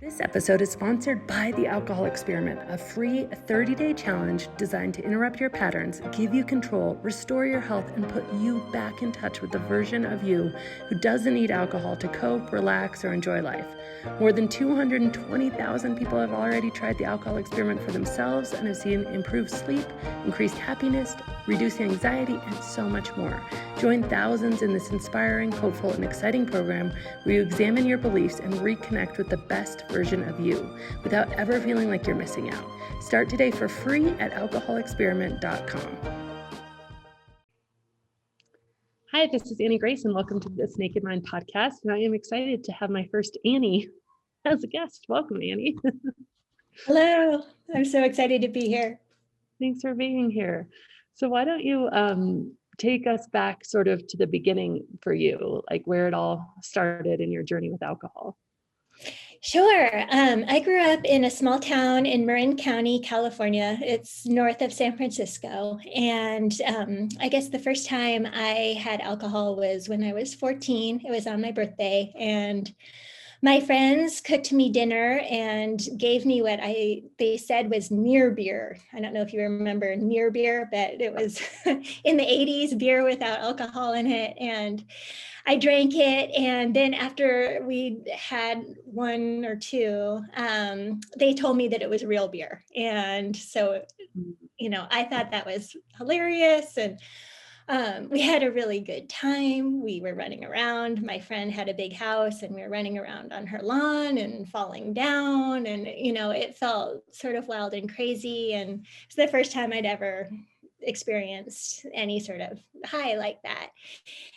This episode is sponsored by The Alcohol Experiment, a free 30-day challenge designed to interrupt your patterns, give you control, restore your health, and put you back in touch with the version of you who doesn't need alcohol to cope, relax, or enjoy life. More than 220,000 people have already tried The Alcohol Experiment for themselves and have seen improved sleep, increased happiness, reduced anxiety, and so much more. Join thousands in this inspiring, hopeful, and exciting program where you examine your beliefs and reconnect with the best version of you without ever feeling like you're missing out. Start today for free at alcoholexperiment.com. Hi, this is Annie Grace, and welcome to this Naked Mind podcast. And I am excited to have my first Annie as a guest. Welcome, Annie. Hello, I'm so excited to be here. Thanks for being here. So why don't you take us back sort of to the beginning for you, like where it all started in your journey with alcohol? Sure. I grew up in a small town in Marin County, California. It's north of San Francisco. And I guess the first time I had alcohol was when I was 14. It was on my birthday. And my friends cooked me dinner and gave me what they said was near beer. I don't know if you remember near beer, but it was in the 80s, beer without alcohol in it. And I drank it. And then after we had one or two, they told me that it was real beer. And so, I thought that was hilarious. And we had a really good time. We were running around. My friend had a big house and we were running around on her lawn and falling down. And, it felt sort of wild and crazy. And it's the first time I'd ever experienced any sort of high like that.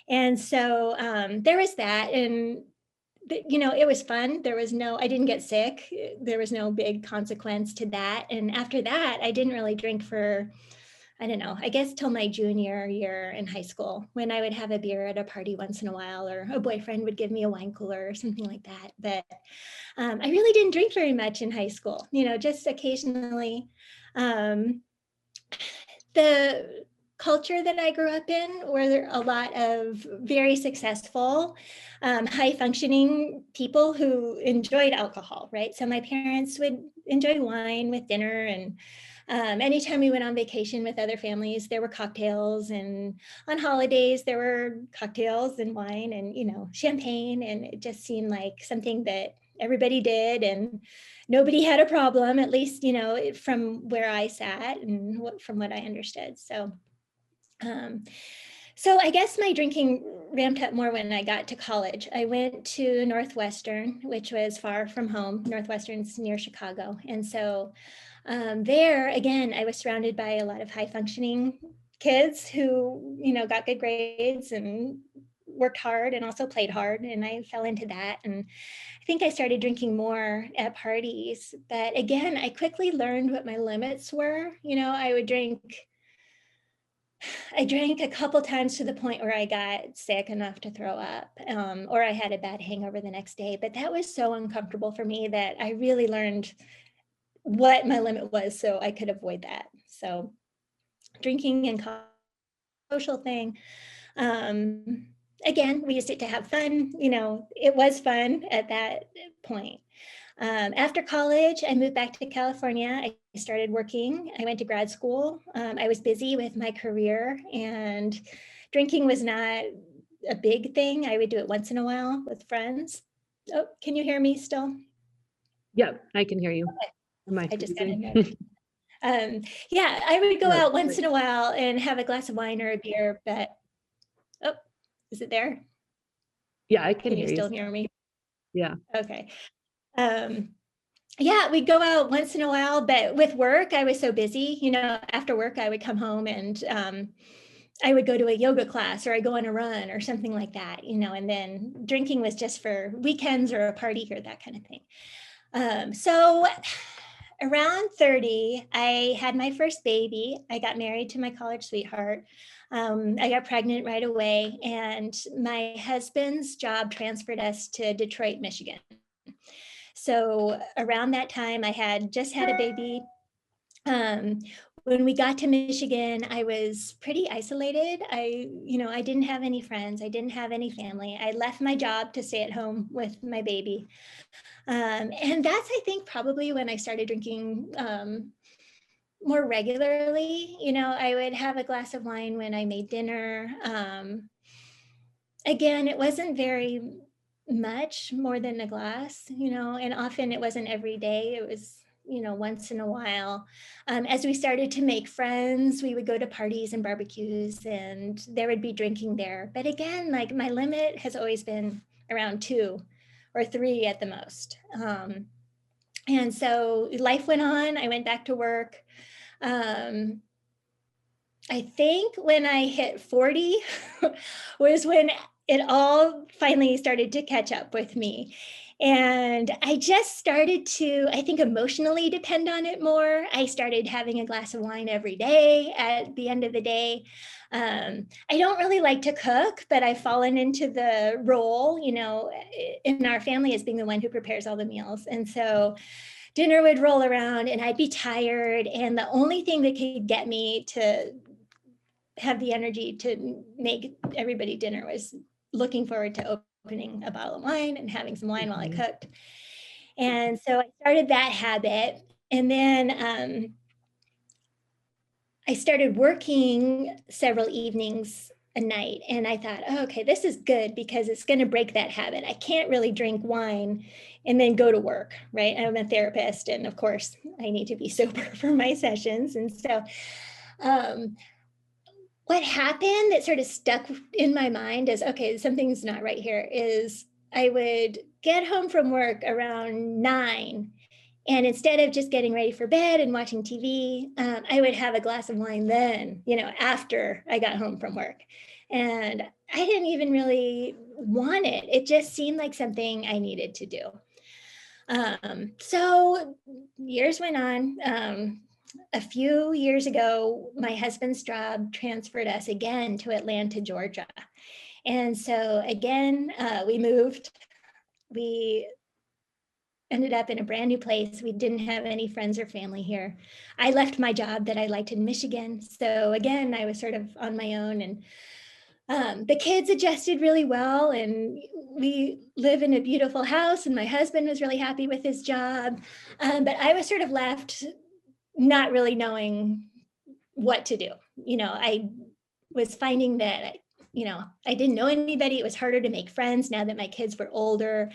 And so there was that. And it was fun. I didn't get sick. There was no big consequence to that. And after that, I didn't really drink for, I don't know, I guess till my junior year in high school, when I would have a beer at a party once in a while, or a boyfriend would give me a wine cooler or something like that. But I really didn't drink very much in high school, just occasionally. The culture that I grew up in were there a lot of very successful, high functioning people who enjoyed alcohol, right? So my parents would enjoy wine with dinner, and anytime we went on vacation with other families, there were cocktails, and on holidays there were cocktails and wine and, champagne. And it just seemed like something that everybody did, and nobody had a problem, at least, from where I sat and from what I understood. So I guess my drinking ramped up more when I got to college. I went to Northwestern, which was far from home. Northwestern's near Chicago. And so there, again, I was surrounded by a lot of high functioning kids who, got good grades and worked hard and also played hard. And I fell into that. And I think I started drinking more at parties. But again, I quickly learned what my limits were. I drank a couple times to the point where I got sick enough to throw up, or I had a bad hangover the next day. But that was so uncomfortable for me that I really learned what my limit was so I could avoid that. So drinking and social thing. Again, we used it to have fun. It was fun at that point. After college, I moved back to California. I started working. I went to grad school. I was busy with my career, and drinking was not a big thing. I would do it once in a while with friends. Oh, can you hear me still? Yep, I can hear you. Okay. I just got a note. Yeah, I would go out once in a while and have a glass of wine or a beer, but, oh, is it there? Yeah, I can hear you. Can you still hear me? Yeah. Okay. Yeah, we'd go out once in a while, but with work, I was so busy, after work, I would come home and I would go to a yoga class, or I go on a run or something like that, and then drinking was just for weekends or a party or that kind of thing. So around 30, I had my first baby. I got married to my college sweetheart. I got pregnant right away, and my husband's job transferred us to Detroit, Michigan. So around that time, I had just had a baby. when we got to Michigan, I was pretty isolated. I didn't have any friends. I didn't have any family. I left my job to stay at home with my baby. And that's, I think, probably when I started drinking more regularly. I would have a glass of wine when I made dinner. Again, it wasn't very much more than a glass, and often it wasn't every day. It was, once in a while. As we started to make friends, we would go to parties and barbecues, and there would be drinking there. But again, like, my limit has always been around 2 or 3 at the most. And so life went on. I went back to work. I think when I hit 40 was when it all finally started to catch up with me. And I just started to, I think, emotionally depend on it more. I started having a glass of wine every day at the end of the day. I don't really like to cook, but I've fallen into the role, in our family, as being the one who prepares all the meals. And so dinner would roll around and I'd be tired. And the only thing that could get me to have the energy to make everybody dinner was looking forward to opening a bottle of wine and having some wine while I cooked. And so I started that habit. And then I started working several evenings a night. And I thought, oh, okay, this is good because it's going to break that habit. I can't really drink wine and then go to work, right? I'm a therapist. And of course, I need to be sober for my sessions. And so what happened that sort of stuck in my mind is, okay, something's not right here, is I would get home from work around 9. And instead of just getting ready for bed and watching TV, I would have a glass of wine then, after I got home from work. And I didn't even really want it. It just seemed like something I needed to do. So years went on. A few years ago, my husband's job transferred us again to Atlanta, Georgia. And so again, we moved. We ended up in a brand new place. We didn't have any friends or family here. I left my job that I liked in Michigan. So again, I was sort of on my own, and the kids adjusted really well, and we live in a beautiful house, and my husband was really happy with his job. But I was sort of left not really knowing what to do. I was finding that, I didn't know anybody. It was harder to make friends now that my kids were older.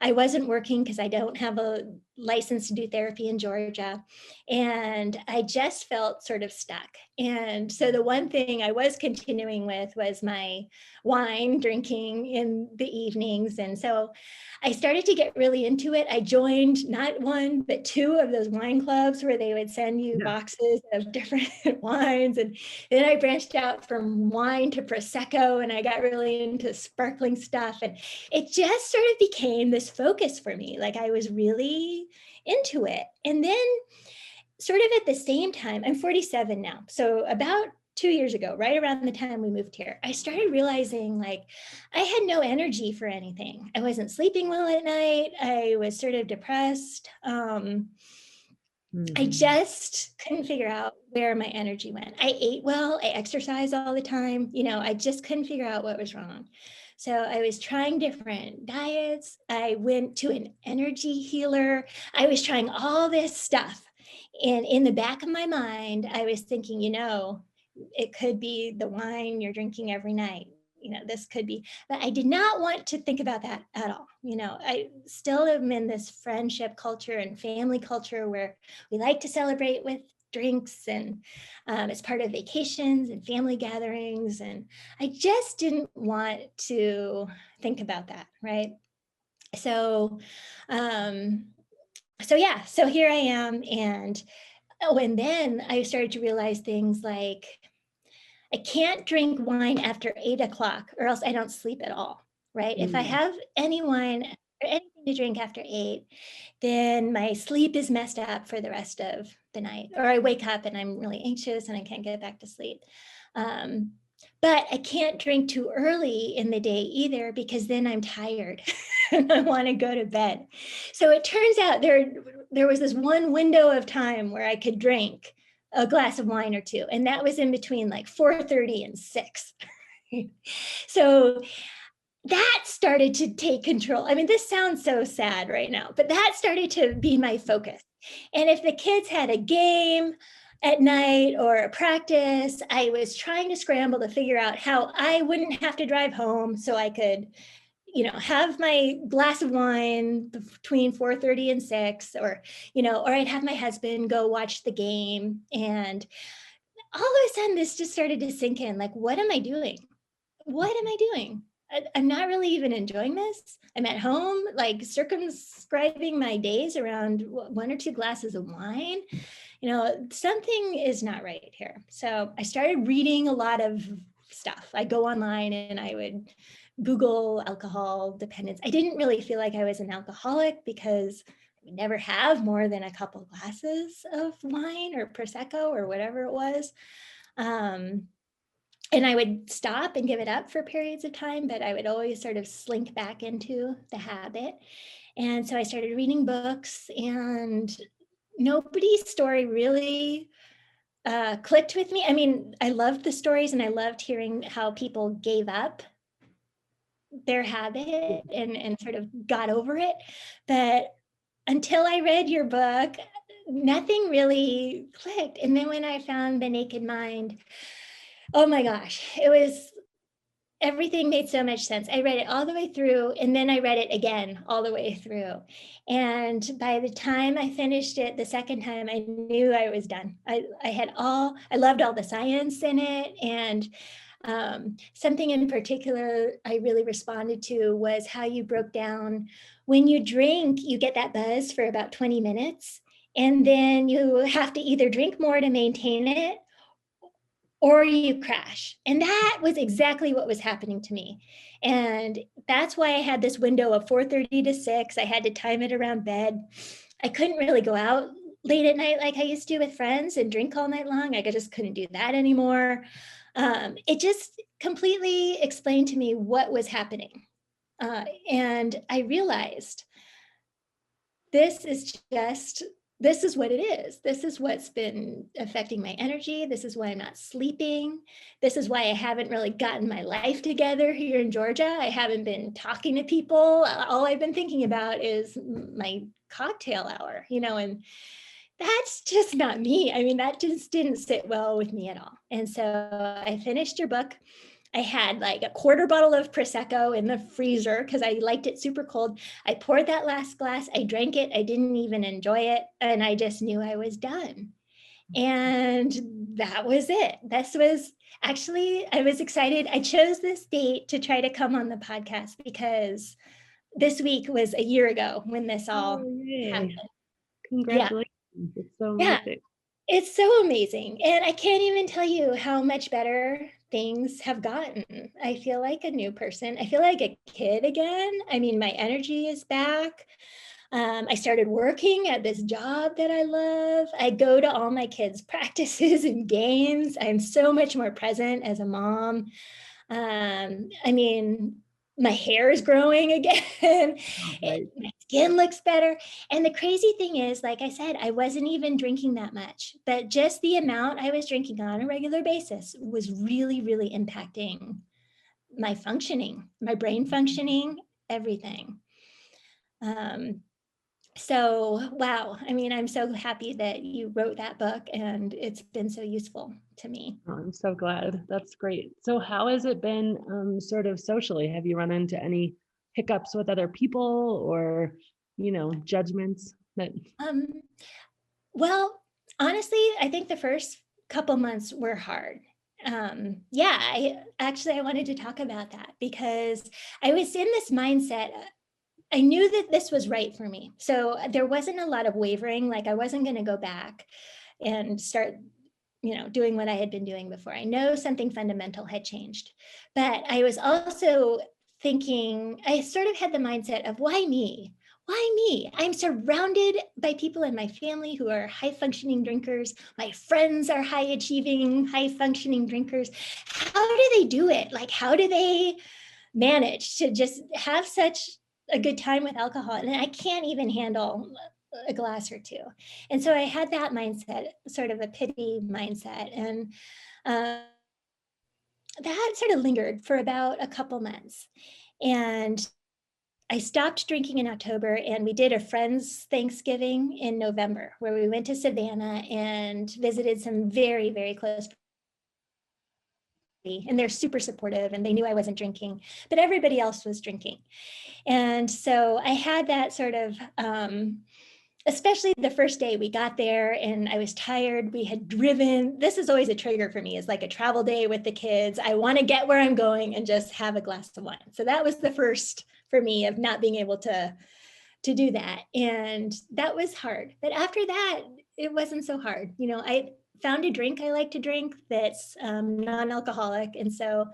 I wasn't working because I don't have a license to do therapy in Georgia. And I just felt sort of stuck. And so the one thing I was continuing with was my wine drinking in the evenings. And so I started to get really into it. I joined not 1, but 2 of those wine clubs where they would send you boxes of different wines. And then I branched out from wine to Prosecco, and I got really into sparkling stuff. And it just sort of became this focus for me. Like, I was really into it. And then sort of at the same time, I'm 47 now. So about 2 years ago, right around the time we moved here, I started realizing, like, I had no energy for anything. I wasn't sleeping well at night. I was sort of depressed. I just couldn't figure out where my energy went. I ate well, I exercised all the time. I just couldn't figure out what was wrong. So I was trying different diets. I went to an energy healer. I was trying all this stuff. And in the back of my mind, I was thinking, it could be the wine you're drinking every night. This could be, but I did not want to think about that at all. I still am in this friendship culture and family culture where we like to celebrate with drinks, and it's part of vacations and family gatherings. And I just didn't want to think about that. Right. So here I am. And then I started to realize things like, I can't drink wine after 8 o'clock or else I don't sleep at all, right? If I have any wine or anything to drink after 8, then my sleep is messed up for the rest of the night. Or I wake up and I'm really anxious and I can't get back to sleep. But I can't drink too early in the day either, because then I'm tired and I want to go to bed. So it turns out there was this one window of time where I could drink a glass of wine or two. And that was in between like 4:30 and 6. So that started to take control. I mean, this sounds so sad right now, but that started to be my focus. And if the kids had a game at night or a practice, I was trying to scramble to figure out how I wouldn't have to drive home so I could, have my glass of wine between 4:30 and 6, or I'd have my husband go watch the game. And all of a sudden this just started to sink in, like, what am I doing? What am I doing? I'm not really even enjoying this. I'm at home, like circumscribing my days around one or two glasses of wine. Something is not right here. So I started reading a lot of stuff. I go online and I would Google alcohol dependence. I didn't really feel like I was an alcoholic because I would never have more than a couple glasses of wine or Prosecco or whatever it was. And I would stop and give it up for periods of time, but I would always sort of slink back into the habit. And so I started reading books, and nobody's story really clicked with me. I mean, I loved the stories and I loved hearing how people gave up their habit and sort of got over it. But until I read your book, nothing really clicked. And then when I found The Naked Mind, oh my gosh, everything made so much sense. I read it all the way through, and then I read it again all the way through. And by the time I finished it the second time, I knew I was done. I loved all the science in it. And something in particular I really responded to was how you broke down, when you drink, you get that buzz for about 20 minutes, and then you have to either drink more to maintain it, or you crash. And that was exactly what was happening to me. And that's why I had this window of 4:30 to 6. I had to time it around bed. I couldn't really go out late at night like I used to with friends and drink all night long. I just couldn't do that anymore. It just completely explained to me what was happening. And I realized this is what it is. This is what's been affecting my energy. This is why I'm not sleeping. This is why I haven't really gotten my life together here in Georgia. I haven't been talking to people. All I've been thinking about is my cocktail hour, and that's just not me. I mean, that just didn't sit well with me at all. And so I finished your book. I had like a quarter bottle of Prosecco in the freezer because I liked it super cold. I poured that last glass. I drank it. I didn't even enjoy it. And I just knew I was done. And that was it. I was excited. I chose this date to try to come on the podcast because this week was a year ago when this all happened. Congratulations. It's so amazing. It's so amazing. And I can't even tell you how much better things have gotten. I feel like a new person. I feel like a kid again. I mean, my energy is back. I started working at this job that I love. I go to all my kids' practices and games. I'm so much more present as a mom. I mean, my hair is growing again. My skin looks better. And the crazy thing is, like I said, I wasn't even drinking that much, but just the amount I was drinking on a regular basis was really, really impacting my functioning, my brain functioning, everything. So, wow. I mean, I'm so happy that you wrote that book and it's been so useful to me. Oh, I'm so glad. That's great. So how has it been sort of socially? Have you run into any hiccups with other people or, judgments that? Well, honestly, I think the first couple months were hard. I wanted to talk about that because I was in this mindset. I knew that this was right for me. So there wasn't a lot of wavering. Like I wasn't going to go back and start, doing what I had been doing before. I know something fundamental had changed, but I was also thinking, I sort of had the mindset of why me? Why me? I'm surrounded by people in my family who are high functioning drinkers. My friends are high achieving, high functioning drinkers. How do they do it? Like, how do they manage to just have such a good time with alcohol? And I can't even handle a glass or two. And so I had that mindset, sort of a pity mindset. And uh, that sort of lingered for about a couple months. And I stopped drinking in October, and we did a friend's Thanksgiving in November, where we went to Savannah and visited some very, very close friends. And they're super supportive, and they knew I wasn't drinking, but everybody else was drinking. And so I had that sort of, especially the first day we got there and I was tired. We had driven. This is always a trigger for me. It's like a travel day with the kids. I want to get where I'm going and just have a glass of wine. So that was the first for me of not being able to do that. And that was hard. But after that, it wasn't so hard. You know, I found a drink I like to drink that's non-alcoholic. And so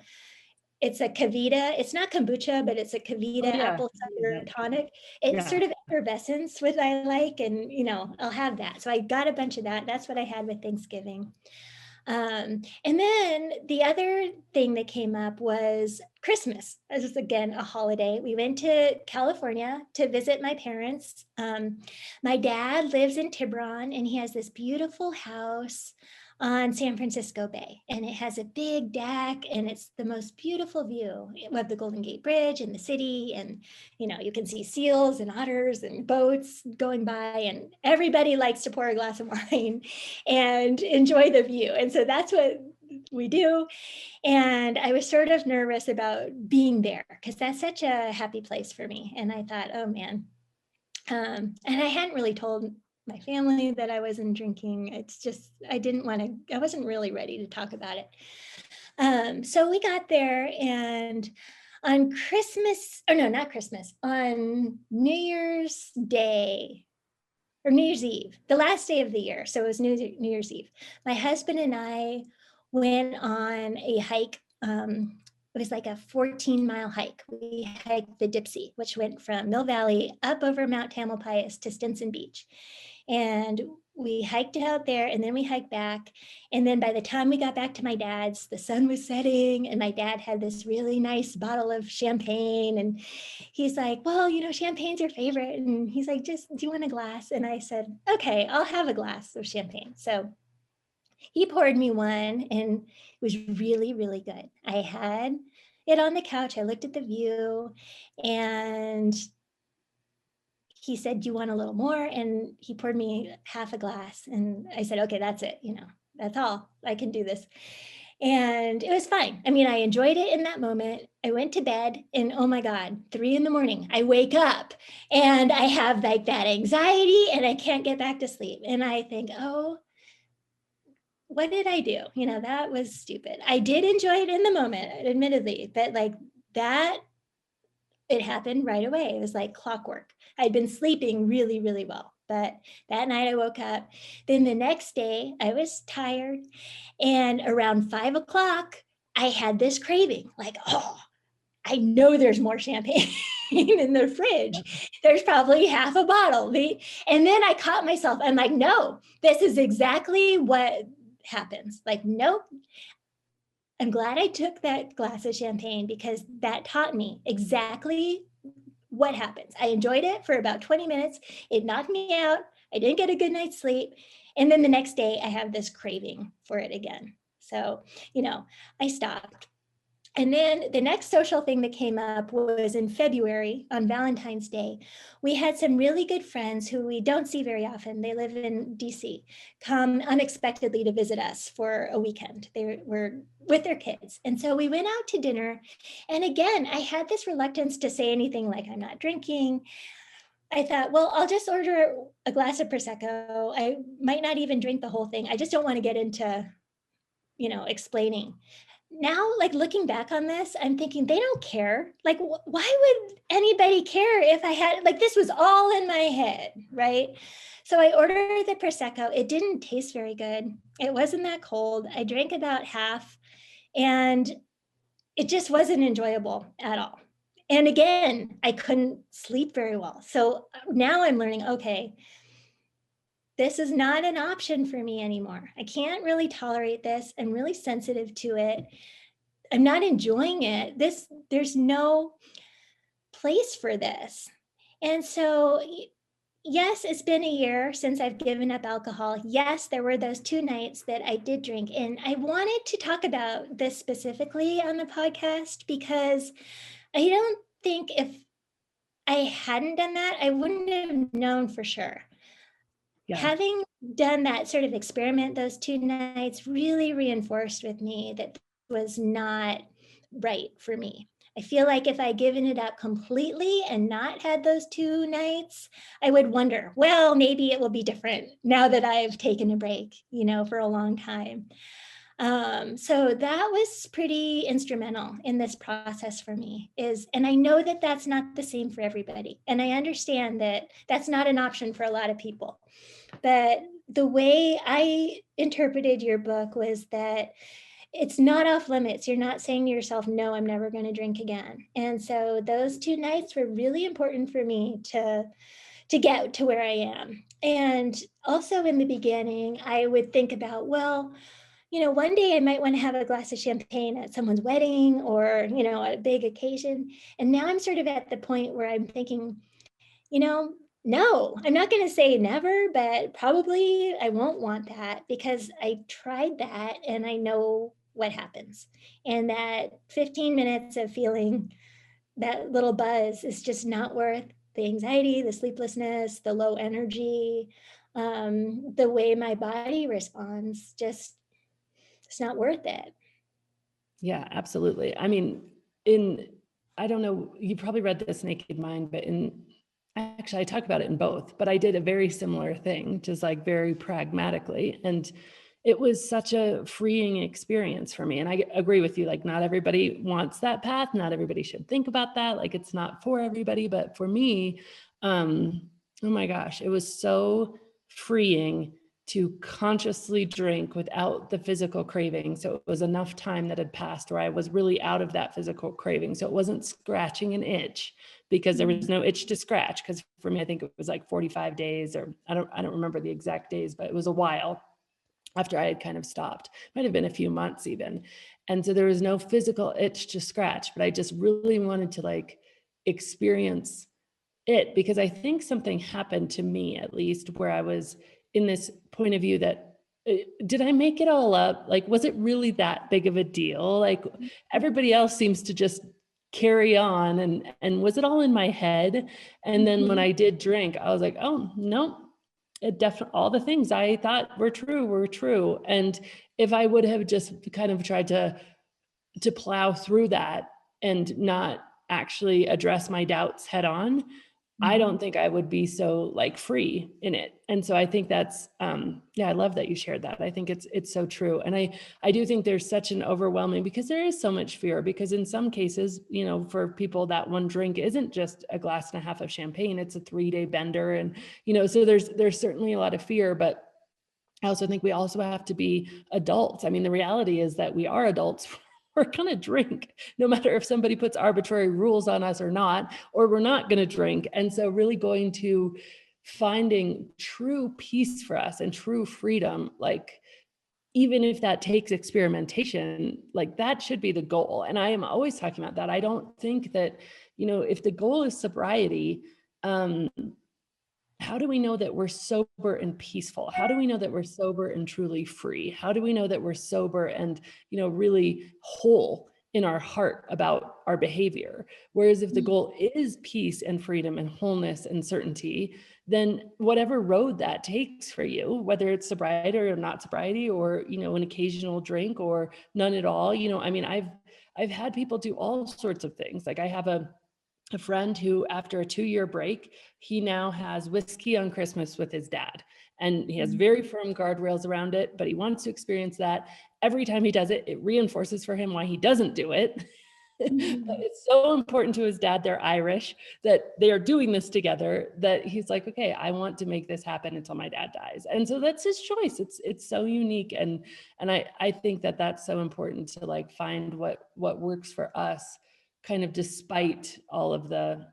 it's a Kavita. It's not kombucha, but it's a Kavita yeah. apple cider tonic. It's Yeah. sort of effervescence, what I like, and I'll have that. So I got a bunch of that. That's what I had with Thanksgiving. And then the other thing that came up was Christmas. This is again a holiday. We went to California to visit my parents. My dad lives in Tiburon, and he has this beautiful house on San Francisco Bay, and it has a big deck, and it's the most beautiful view of the Golden Gate Bridge and the city. And you can see seals and otters and boats going by, and everybody likes to pour a glass of wine and enjoy the view. And so that's what we do. And I was sort of nervous about being there because that's such a happy place for me. And I thought, oh man. And I hadn't really told my family that I wasn't drinking. It's just, I wasn't really ready to talk about it. So we got there, and on Christmas, or no, not Christmas, on New Year's Day, or New Year's Eve, the last day of the year. So it was New Year's Eve. My husband and I went on a hike. It was like a 14-mile hike. We hiked the Dipsea, which went from Mill Valley up over Mount Tamalpais to Stinson Beach. And we hiked out there, and then we hiked back. And then by the time we got back to my dad's, the sun was setting, and my dad had this really nice bottle of champagne. And he's like, well, champagne's your favorite. And he's like, just, do you want a glass? And I said, okay, I'll have a glass of champagne. So he poured me one, and it was really, really good. I had it on the couch. I looked at the view, and he said, do you want a little more? And he poured me half a glass. And I said, okay, that's it. That's all. I can do this. And it was fine. I mean, I enjoyed it in that moment. I went to bed, and oh my God, 3 a.m, I wake up and I have like that anxiety, and I can't get back to sleep. And I think, oh, what did I do? That was stupid. I did enjoy it in the moment, admittedly, but like that, it happened right away. It was like clockwork. I'd been sleeping really, really well, but that night I woke up. Then the next day I was tired, and around 5 o'clock, I had this craving, like, oh, I know there's more champagne in the fridge. There's probably half a bottle. And then I caught myself. I'm like, no, this is exactly what happens. Like, nope. I'm glad I took that glass of champagne, because that taught me exactly what happens. I enjoyed it for about 20 minutes. It knocked me out. I didn't get a good night's sleep. And then the next day I have this craving for it again. So, I stopped. And then the next social thing that came up was in February on Valentine's Day. We had some really good friends who we don't see very often. They live in DC, come unexpectedly to visit us for a weekend. They were with their kids. And so we went out to dinner. And again, I had this reluctance to say anything like, I'm not drinking. I thought, well, I'll just order a glass of Prosecco. I might not even drink the whole thing. I just don't want to get into, explaining. Now, like looking back on this, I'm thinking they don't care. Like, why would anybody care if I had, like, this was all in my head, right? So I ordered the Prosecco. It didn't taste very good. It wasn't that cold. I drank about half, and it just wasn't enjoyable at all. And again, I couldn't sleep very well. So now I'm learning, okay, this is not an option for me anymore. I can't really tolerate this. I'm really sensitive to it. I'm not enjoying it. There's no place for this. And so, yes, it's been a year since I've given up alcohol. Yes, there were those 2 nights that I did drink. And I wanted to talk about this specifically on the podcast because I don't think if I hadn't done that, I wouldn't have known for sure. Yeah. Having done that sort of experiment those 2 nights really reinforced with me that was not right for me. I feel like if I'd given it up completely and not had those 2 nights, I would wonder, well, maybe it will be different now that I've taken a break, for a long time. So that was pretty instrumental in this process for me and I know that that's not the same for everybody. And I understand that that's not an option for a lot of people. But the way I interpreted your book was that it's not off limits. You're not saying to yourself, no, I'm never going to drink again. And so those 2 nights were really important for me to get to where I am. And also in the beginning, I would think about, well, one day I might want to have a glass of champagne at someone's wedding or, a big occasion. And now I'm sort of at the point where I'm thinking, no, I'm not going to say never, but probably I won't want that because I tried that and I know what happens. And that 15 minutes of feeling that little buzz is just not worth the anxiety, the sleeplessness, the low energy, the way my body responds. Just, it's not worth it. Yeah, absolutely. I mean, I don't know, you probably read This Naked Mind, but actually I talk about it in both, but I did a very similar thing, just like very pragmatically. And it was such a freeing experience for me. And I agree with you, like not everybody wants that path. Not everybody should think about that. Like it's not for everybody, but for me, oh my gosh, it was so freeing to consciously drink without the physical craving. So it was enough time that had passed where I was really out of that physical craving. So it wasn't scratching an itch because there was no itch to scratch. Because for me, I think it was like 45 days or I don't remember the exact days, but it was a while after I had kind of stopped. Might have been a few months even. And so there was no physical itch to scratch, but I just really wanted to like experience it because I think something happened to me at least where I was in this point of view that did I make it all up? Like, was it really that big of a deal? Like everybody else seems to just carry on and was it all in my head? And then when I did drink, I was like, oh, no, it definitely, all the things I thought were true. And if I would have just kind of tried to plow through that and not actually address my doubts head on, I don't think I would be so like free in it. And so I think that's, I love that you shared that. I think it's so true. And I do think there's such an overwhelming, because there is so much fear, because in some cases, for people that one drink isn't just a glass and a half of champagne, it's a 3-day bender. And, so there's certainly a lot of fear, but I also think we also have to be adults. I mean, the reality is that we are adults. We're going to drink, no matter if somebody puts arbitrary rules on us or not, or we're not going to drink. And so really going to finding true peace for us and true freedom, like, even if that takes experimentation, like that should be the goal. And I am always talking about that. I don't think that, if the goal is sobriety, how do we know that we're sober and peaceful? How do we know that we're sober and truly free? How do we know that we're sober and, really whole in our heart about our behavior? Whereas if the goal is peace and freedom and wholeness and certainty, then whatever road that takes for you, whether it's sobriety or not sobriety, or, an occasional drink or none at all, I mean, I've had people do all sorts of things. Like I have a friend who, after a 2-year break, he now has whiskey on Christmas with his dad. And he has very firm guardrails around it, but he wants to experience that. Every time he does it, it reinforces for him why he doesn't do it. But it's so important to his dad, they're Irish, that they are doing this together, that he's like, okay, I want to make this happen until my dad dies. And so that's his choice. It's so unique. And I think that that's so important to like find what works for us, kind of despite all of the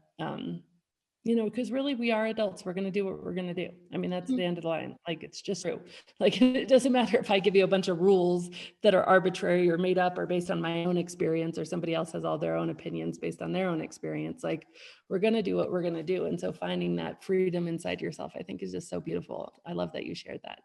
You know, because really we are adults. We're going to do what we're going to do. I mean, that's the end of the line. Like, it's just true. Like, it doesn't matter if I give you a bunch of rules that are arbitrary or made up or based on my own experience, or somebody else has all their own opinions based on their own experience. Like, we're going to do what we're going to do. And so finding that freedom inside yourself, I think, is just so beautiful. I love that you shared that.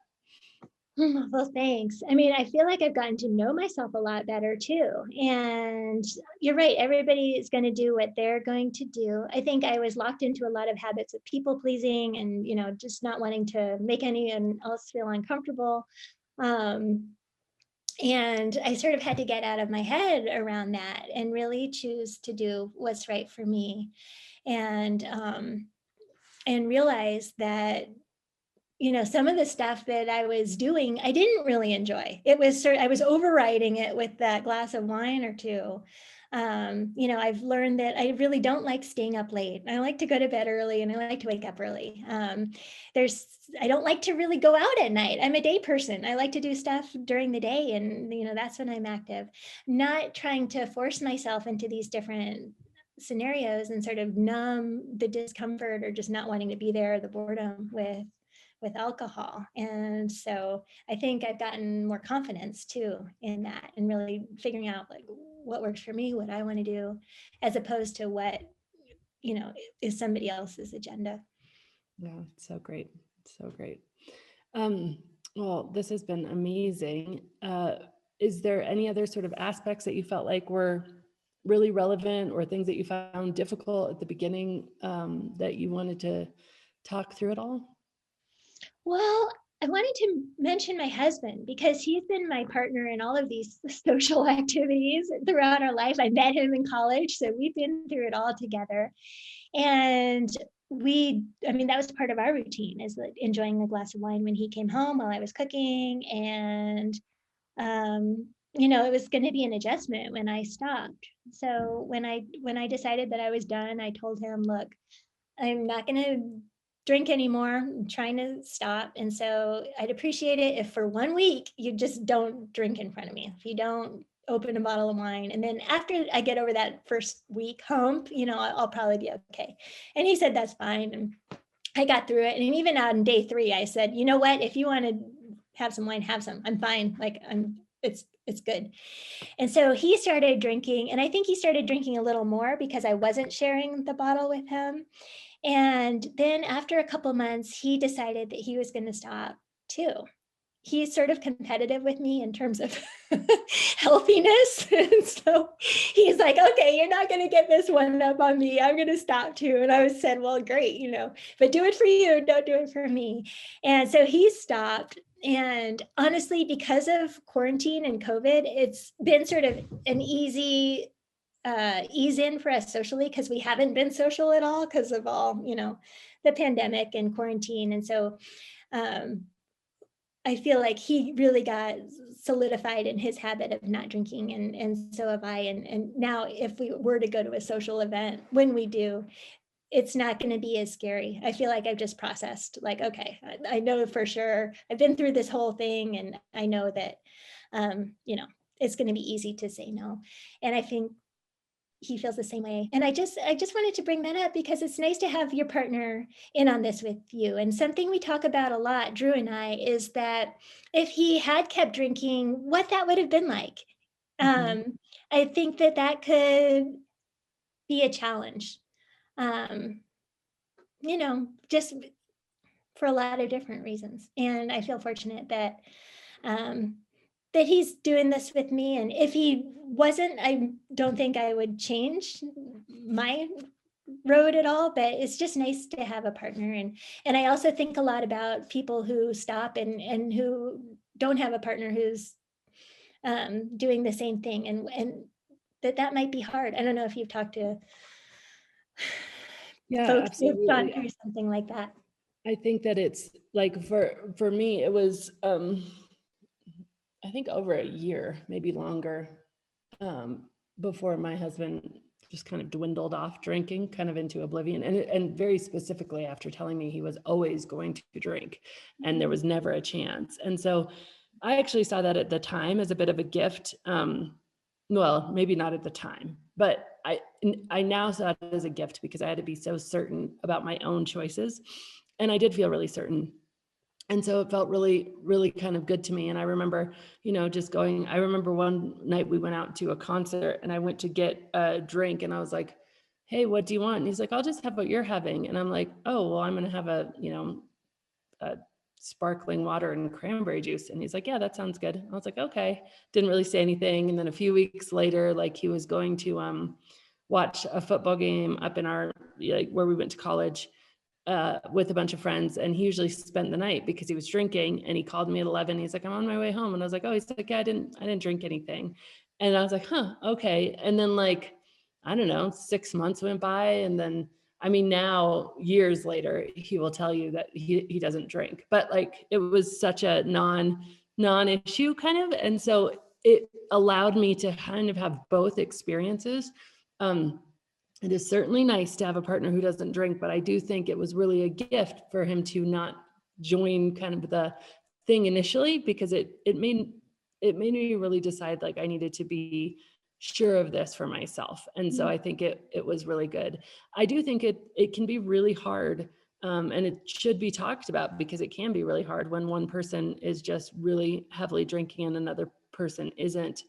Well, thanks. I mean, I feel like I've gotten to know myself a lot better too. And you're right, everybody is going to do what they're going to do. I think I was locked into a lot of habits of people pleasing and, just not wanting to make anyone else feel uncomfortable. Um, and I sort of had to get out of my head around that and really choose to do what's right for me. And realize that some of the stuff that I was doing, I didn't really enjoy. I was overriding it with that glass of wine or two. I've learned that I really don't like staying up late. I like to go to bed early and I like to wake up early. I don't like to really go out at night. I'm a day person. I like to do stuff during the day, and that's when I'm active. Not trying to force myself into these different scenarios and sort of numb the discomfort or just not wanting to be there, the boredom with alcohol. And so I think I've gotten more confidence too in that, and really figuring out like what works for me, what I want to do, as opposed to what, is somebody else's agenda. Yeah, so great. So great. Well, this has been amazing. Is there any other sort of aspects that you felt like were really relevant, or things that you found difficult at the beginning, that you wanted to talk through at all? Well, I wanted to mention my husband because he's been my partner in all of these social activities throughout our life. I met him in college, so we've been through it all together. And that was part of our routine, is like enjoying a glass of wine when he came home while I was cooking. And, it was going to be an adjustment when I stopped. So when I decided that I was done, I told him, look, I'm not going to drink anymore. I'm trying to stop. And so I'd appreciate it if for 1 week you just don't drink in front of me. If you don't open a bottle of wine. And then after I get over that first week hump, I'll probably be okay. And he said, that's fine. And I got through it. And even on day 3, I said, you know what, if you want to have some wine, have some. I'm fine. Like it's good. And so he started drinking, and I think he started drinking a little more because I wasn't sharing the bottle with him. And then after a couple months, he decided that he was going to stop too. He's sort of competitive with me in terms of healthiness. And so he's like, okay, you're not going to get this one up on me. I'm going to stop too. And I said, well, great, but do it for you. Don't do it for me. And so he stopped. And honestly, because of quarantine and COVID, it's been sort of an ease in for us socially, because we haven't been social at all because of all, the pandemic and quarantine. And so I feel like he really got solidified in his habit of not drinking, and so have I. And now if we were to go to a social event, when we do, it's not going to be as scary. I feel like I've just processed, like, okay, I know for sure I've been through this whole thing, and I know that, it's going to be easy to say no. And I think he feels the same way. And I just wanted to bring that up because it's nice to have your partner in on this with you. And something we talk about a lot, Drew and I, is that if he had kept drinking, what that would have been like. Mhm. I think that could be a challenge. Just for a lot of different reasons. And I feel fortunate that that he's doing this with me. And if he wasn't, I don't think I would change my road at all, but it's just nice to have a partner. And I also think a lot about people who stop and who don't have a partner who's doing the same thing, and that might be hard. I don't know if you've talked to Yeah, folks who've gone absolutely. through something like that. I think that it's like for me, it was I think over a year, maybe longer, um, before my husband just kind of dwindled off drinking, kind of into oblivion, and very specifically after telling me he was always going to drink, and there was never a chance. And so I actually saw that at the time as a bit of a gift. Well, maybe not at the time, but I now saw it as a gift because I had to be so certain about my own choices. And I did feel really certain. And so it felt really, really kind of good to me. And I remember, just going, I remember one night we went out to a concert and I went to get a drink and I was like, hey, what do you want? And he's like, I'll just have what you're having. And I'm like, oh, well, I'm going to have a sparkling water and cranberry juice. And he's like, yeah, that sounds good. I was like, okay. Didn't really say anything. And then a few weeks later, like he was going to watch a football game up in our, where we went to college with a bunch of friends. And he usually spent the night because he was drinking, and he called me at 11. He's like, I'm on my way home. And I was like, oh, he's like, yeah, I didn't drink anything. And I was like, huh, okay. And then like, I don't know, 6 months went by. And then, I mean, now years later, he will tell you that he doesn't drink, but like, it was such a non-issue kind of. And so it allowed me to kind of have both experiences. It is certainly nice to have a partner who doesn't drink, but I do think it was really a gift for him to not join kind of the thing initially, because it made me really decide like I needed to be sure of this for myself. And so I think it was really good. I do think it can be really hard, and it should be talked about because it can be really hard when one person is just really heavily drinking and another person isn't.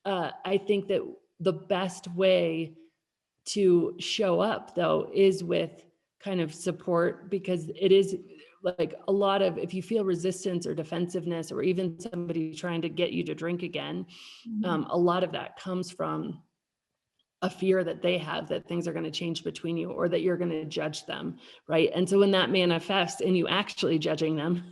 I think that the best way to show up though is with kind of support, because it is like a lot of, if you feel resistance or defensiveness, or even somebody trying to get you to drink again, a lot of that comes from a fear that they have that things are going to change between you, or that you're going to judge them, right? And so when that manifests in you actually judging them,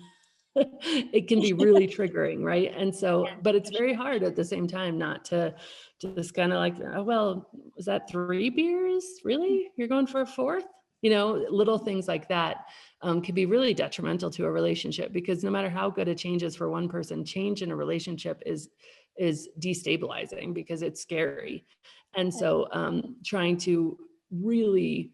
it can be really triggering, right? And so, but it's very hard at the same time not to just kind of like, oh, well, was that 3 beers? Really? You're going for a 4th? Little things like that can be really detrimental to a relationship, because no matter how good a change is for one person, change in a relationship is destabilizing because it's scary. And so trying to really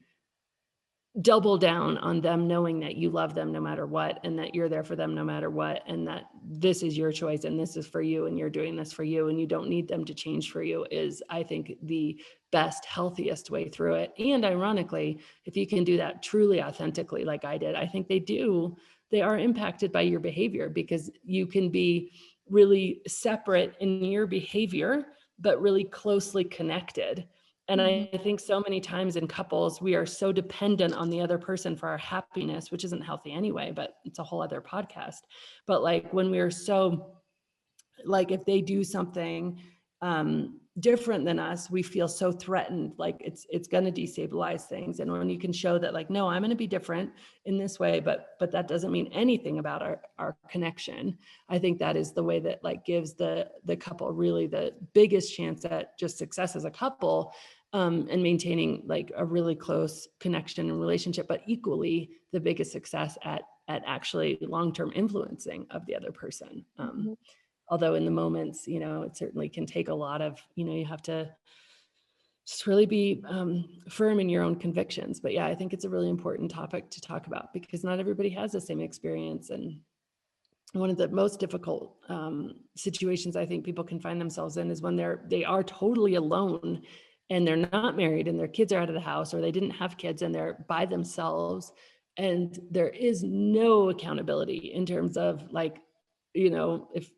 double down on them knowing that you love them no matter what, and that you're there for them no matter what, and that this is your choice and this is for you, and you're doing this for you, and you don't need them to change for you, is, I think, the best, healthiest way through it. And ironically, if you can do that truly authentically like I did, I think they are impacted by your behavior, because you can be really separate in your behavior but really closely connected. And I think so many times in couples, we are so dependent on the other person for our happiness, which isn't healthy anyway, but it's a whole other podcast. But like when we are so, like if they do something different than us, we feel so threatened, like it's going to destabilize things. And when you can show that like, no, I'm going to be different in this way, but that doesn't mean anything about our connection. I think that is the way that like gives the couple really the biggest chance at just success as a couple, and maintaining like a really close connection and relationship, but equally the biggest success at actually long-term influencing of the other person. Although in the moments, it certainly can take a lot of, you have to just really be firm in your own convictions. But yeah, I think it's a really important topic to talk about, because not everybody has the same experience. And one of the most difficult situations I think people can find themselves in is when they are totally alone, and they're not married, and their kids are out of the house, or they didn't have kids and they're by themselves. And there is no accountability in terms of like, if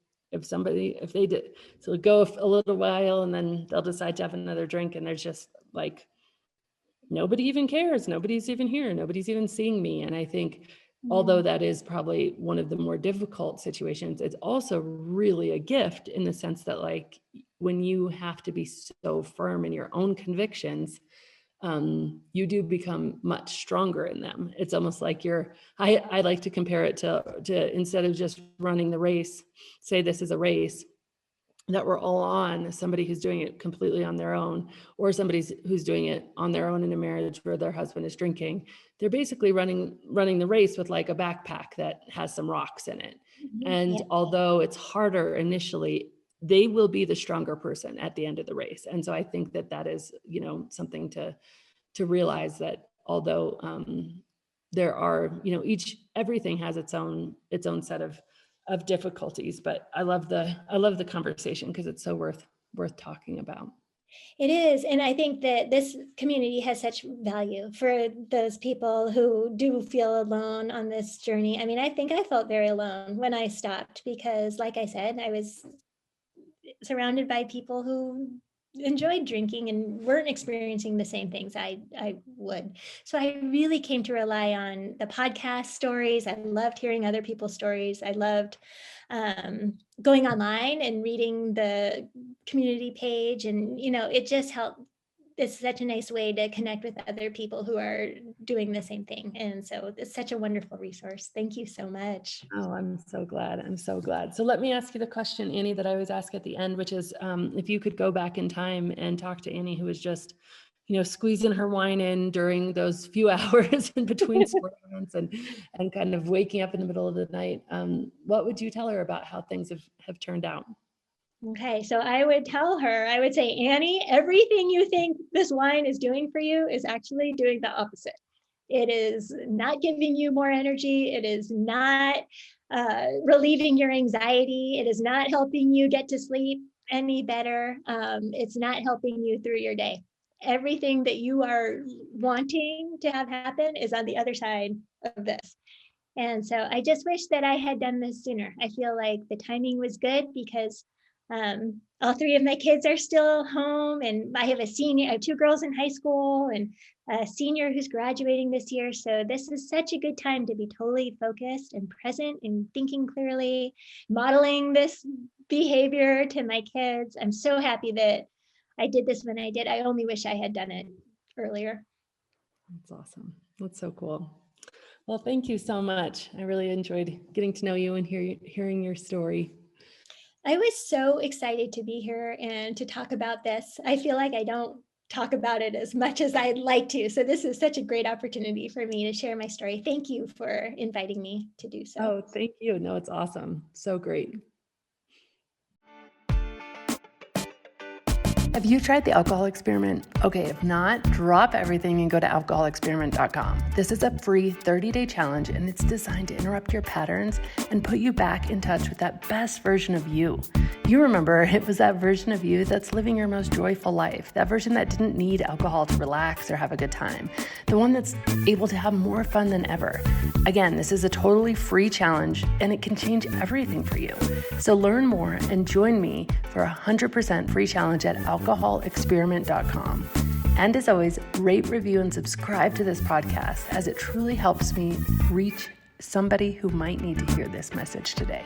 they did, so go a little while and then they'll decide to have another drink, and there's just like, nobody even cares. Nobody's even here. Nobody's even seeing me. And I think, although that is probably one of the more difficult situations, it's also really a gift in the sense that like, when you have to be so firm in your own convictions, you do become much stronger in them. It's almost like I like to compare it to instead of just running the race, say this is a race that we're all on, somebody who's doing it completely on their own, or somebody who's doing it on their own in a marriage where their husband is drinking. They're basically running the race with like a backpack that has some rocks in it. And although it's harder initially, they will be the stronger person at the end of the race. And so I think that is, something to realize, that although there are, everything has its own set of difficulties, but I love the conversation because it's so worth talking about. It is. And I think that this community has such value for those people who do feel alone on this journey. I mean, I think I felt very alone when I stopped because, like I said, I was surrounded by people who enjoyed drinking and weren't experiencing the same things I would. So I really came to rely on the podcast stories. I loved hearing other people's stories. I loved going online and reading the community page. And, it just helped. It's such a nice way to connect with other people who are doing the same thing. And so it's such a wonderful resource. Thank you so much. Oh, I'm so glad. I'm so glad. So let me ask you the question, Annie, that I always ask at the end, which is if you could go back in time and talk to Annie, who was just, squeezing her wine in during those few hours in between sports and kind of waking up in the middle of the night, what would you tell her about how things have turned out? Okay, so I would tell her, I would say, Annie, everything you think this wine is doing for you is actually doing the opposite. It is not giving you more energy. It is not relieving your anxiety. It is not helping you get to sleep any better. It's not helping you through your day. Everything that you are wanting to have happen is on the other side of this. And so I just wish that I had done this sooner. I feel like the timing was good because all three of my kids are still home, and I have two girls in high school and a senior who's graduating this year. So this is such a good time to be totally focused and present and thinking clearly, modeling this behavior to my kids. I'm so happy that I did this when I did. I only wish I had done it earlier. That's awesome. That's so cool. Well, thank you so much. I really enjoyed getting to know you and hearing your story. I was so excited to be here and to talk about this. I feel like I don't talk about it as much as I'd like to. So this is such a great opportunity for me to share my story. Thank you for inviting me to do so. Oh, thank you. No, it's awesome. So great. Have you tried the alcohol experiment? Okay, if not, drop everything and go to alcoholexperiment.com. This is a free 30-day challenge, and it's designed to interrupt your patterns and put you back in touch with that best version of you. You remember, it was that version of you that's living your most joyful life, that version that didn't need alcohol to relax or have a good time, the one that's able to have more fun than ever. Again, this is a totally free challenge, and it can change everything for you. So learn more and join me for a 100% free challenge at alcoholexperiment.com. And as always, rate, review, and subscribe to this podcast, as it truly helps me reach somebody who might need to hear this message today.